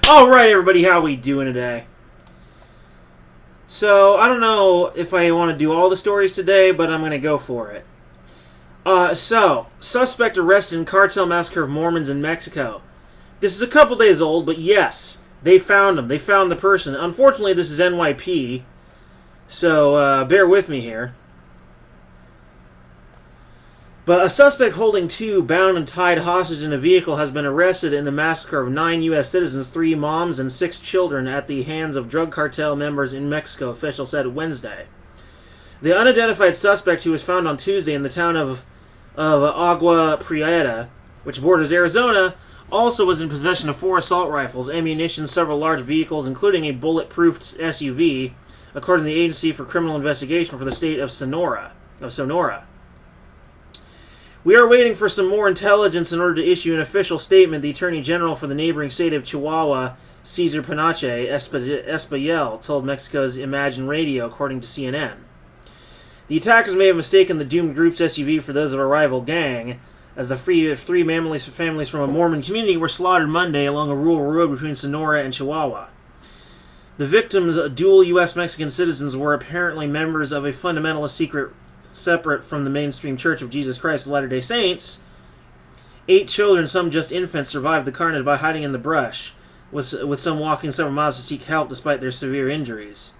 Alright, everybody, how we doing today? So, I don't know if I want to do all the stories today, but I'm going to go for it. Suspect arrested in cartel massacre of Mormons in Mexico. This is a couple days old, but yes, they found him. They found the person. Unfortunately, this is NYP, so bear with me here. But a suspect holding two bound and tied hostage in a vehicle has been arrested in the massacre of 9 U.S. citizens, 3 moms, and 6 children at the hands of drug cartel members in Mexico, officials said Wednesday. The unidentified suspect, who was found on Tuesday in the town of Agua Prieta, which borders Arizona, also was in possession of 4 assault rifles, ammunition, several large vehicles, including a bulletproof SUV, according to the Agency for Criminal Investigation for the state of Sonora. We are waiting for some more intelligence in order to issue an official statement, the Attorney General for the neighboring state of Chihuahua, Cesar Panache Espallel, told Mexico's Imagine Radio, according to CNN. The attackers may have mistaken the doomed group's SUV for those of a rival gang, as the 3 families from a Mormon community were slaughtered Monday along a rural road between Sonora and Chihuahua. The victims, dual U.S.-Mexican citizens, were apparently members of a fundamentalist secret separate from the mainstream Church of Jesus Christ of Latter-day Saints. 8 children, some just infants, survived the carnage by hiding in the brush, with some walking several miles to seek help despite their severe injuries.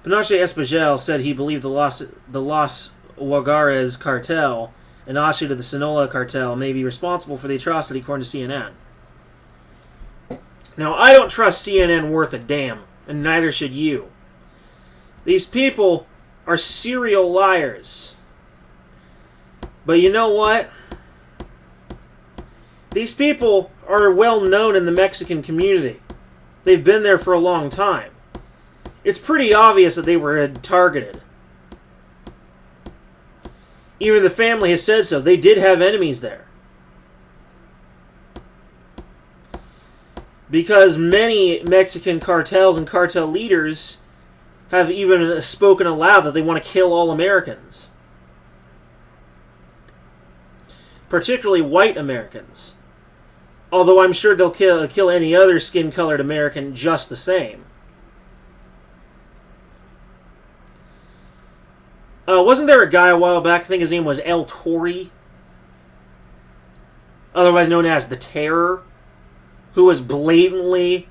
Panache Espallel said he believed the Los Huaguares cartel, an offshoot of the Sinaloa cartel, may be responsible for the atrocity, according to CNN. Now, I don't trust CNN worth a damn, and neither should you. These people are serial liars. But you know what? These people are well known in the Mexican community. They've been there for a long time. It's pretty obvious that they were targeted. Even the family has said so. They did have enemies there. Because many Mexican cartels and cartel leaders have even spoken aloud that they want to kill all Americans. Particularly white Americans. Although I'm sure they'll kill any other skin-colored American just the same. Wasn't there a guy a while back, I think his name was El Torre, otherwise known as the Terror, who was blatantly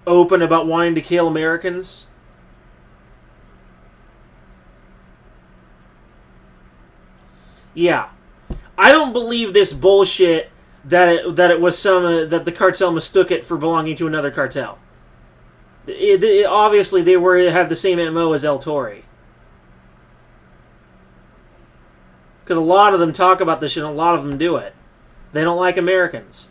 open about wanting to kill Americans? Yeah, I don't believe this bullshit that it was that the cartel mistook it for belonging to another cartel. Obviously, they had the same MO as El Torre, because a lot of them talk about this shit, and a lot of them do it. They don't like Americans.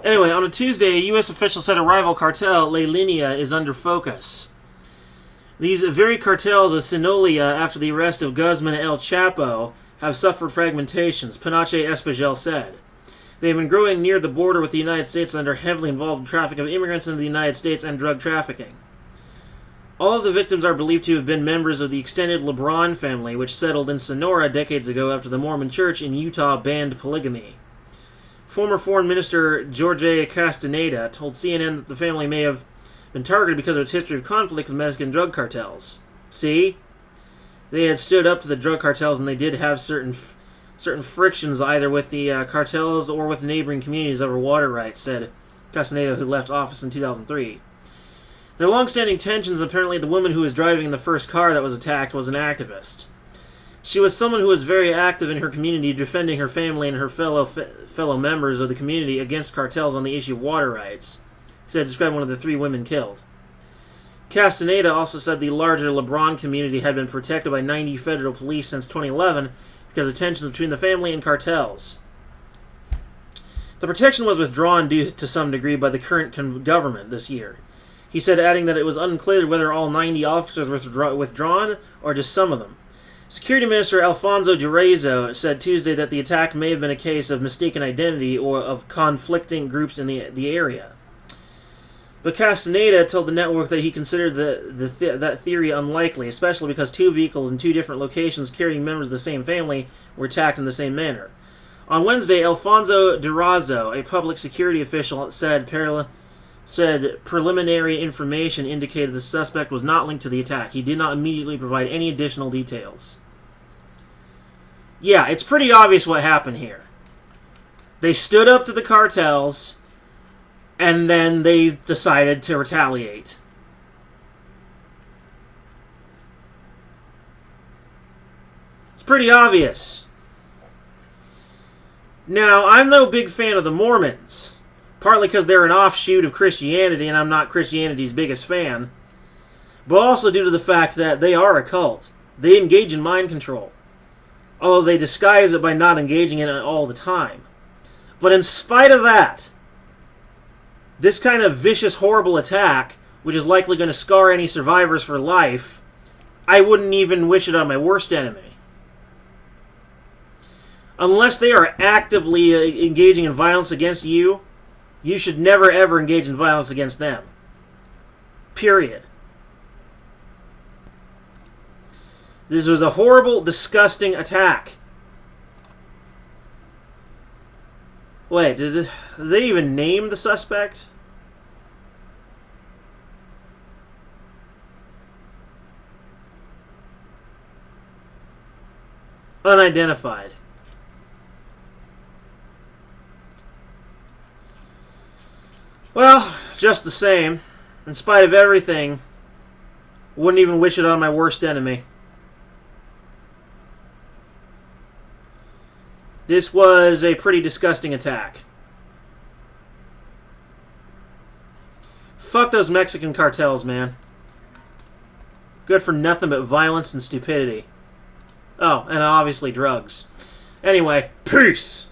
Anyway, on a Tuesday, a U.S. official said a rival cartel, La Linea, is under focus. These very cartels of Sinaloa, after the arrest of Guzman El Chapo, have suffered fragmentations, Panache Espallel said. They have been growing near the border with the United States and are heavily involved in trafficking of immigrants into the United States and drug trafficking. All of the victims are believed to have been members of the extended LeBron family, which settled in Sonora decades ago after the Mormon Church in Utah banned polygamy. Former Foreign Minister Jorge Castaneda told CNN that the family may have been targeted because of its history of conflict with Mexican drug cartels. See? They had stood up to the drug cartels, and they did have certain frictions either with the cartels or with neighboring communities over water rights, said Castaneda, who left office in 2003. Their long-standing tensions, apparently the woman who was driving the first car that was attacked was an activist. She was someone who was very active in her community, defending her family and her fellow members of the community against cartels on the issue of water rights, said, describing one of the 3 women killed. Castaneda also said the larger LeBron community had been protected by 90 federal police since 2011 because of tensions between the family and cartels. The protection was withdrawn due to some degree by the current government this year. He said, adding that it was unclear whether all 90 officers were withdrawn or just some of them. Security Minister Alfonso Durazo said Tuesday that the attack may have been a case of mistaken identity or of conflicting groups in the area. But Castaneda told the network that he considered that theory unlikely, especially because 2 vehicles in 2 different locations carrying members of the same family were attacked in the same manner. On Wednesday, Alfonso Durazo, a public security official, said preliminary information indicated the suspect was not linked to the attack. He did not immediately provide any additional details. Yeah, it's pretty obvious what happened here. They stood up to the cartels, and then they decided to retaliate. It's pretty obvious. Now, I'm no big fan of the Mormons, partly because they're an offshoot of Christianity, and I'm not Christianity's biggest fan, but also due to the fact that they are a cult. They engage in mind control, although they disguise it by not engaging in it all the time. But in spite of that, this kind of vicious, horrible attack, which is likely going to scar any survivors for life, I wouldn't even wish it on my worst enemy. Unless they are actively engaging in violence against you, you should never ever engage in violence against them. Period. This was a horrible, disgusting attack. Wait, did they even name the suspect? Unidentified. Well, just the same, in spite of everything, wouldn't even wish it on my worst enemy. This was a pretty disgusting attack. Fuck those Mexican cartels, man. Good for nothing but violence and stupidity. Oh, and obviously drugs. Anyway, peace!